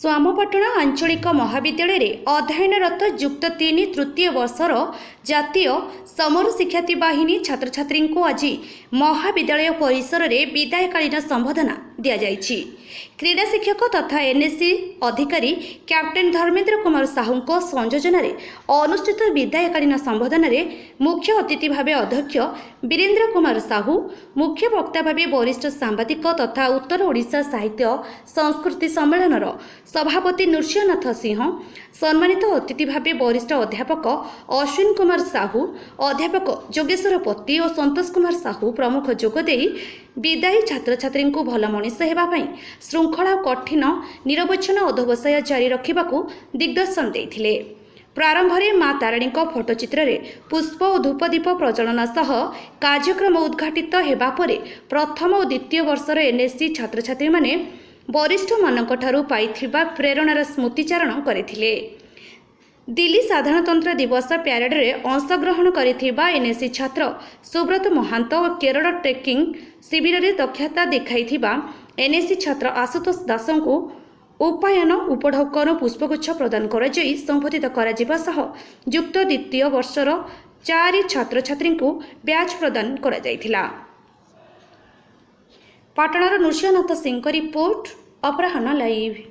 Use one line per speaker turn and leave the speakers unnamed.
स्वामपाटଣା आंचलिक महाविद्यालय अध्ययनरत युक्त 3 तृतीय वर्षर जातीय समर शिक्षार्थी बाहिनी छात्र छात्री को आज महाविद्यालय परिसर में विदायकालीन संबोधना दि जाइछि। क्रीड़ा शिक्षक तथा एनएससी अधिकारी कैप्टेन धर्मेंद्र कुमार साहू संयोजन अनुष्ठित विदायकालीन संबोधन में मुख्य अतिथि भाव अध्यक्ष वीरेंद्र कुमार साहू, मुख्य वक्ता भाव वरिष्ठ सांबादिक तथा उत्तर ओडिशा साहित्य संस्कृति सम्मेलन सभापति नृसिंहनाथ सिंह, सम्मानित अतिथि भाव वरिष्ठ अध्यापक अश्विन कुमार साहू, अध्यापक जोगेश्वर पति और संतोष कुमार साहू प्रमुख जोगदे विदायी छात्र छात्री को भल मनीष होगापी श्रृंखला कठिन निरवच्छिन्न अध्यवसाय जारी रखा दिग्दर्शन देते। प्रारंभ में माँ तारिणी फोटोचित्र पुष्प और धूपदीप प्रज्वलन सह कार्यक्रम उद्घाटित होगा पर प्रथम और द्वितीय वर्षर एनएससी छात्र छात्री माने वरिष्ठ मानकठारु पाइथिबा प्रेरणार स्मृतिचारण करथिले। दिल्ली साधारणतंत्र दिवस प्यारेड रे अंशग्रहण करिथिबा एनएससी छात्र सुब्रत महांत और केरल ट्रेकिंग शिविर रे दक्षता देखाइथिबा एनएससी छात्र आशुतोष दास को उपायन उपढौकन पुष्पगुच्छ प्रदान कराई संबोधित करा सह युक्त द्वितीय वर्षर 4 छात्र छात्री को ब्याज प्रदान करा जाइथिला। पाटणार नृसिंहनाथ सिंह रिपोर्ट अपराह्न लाइव।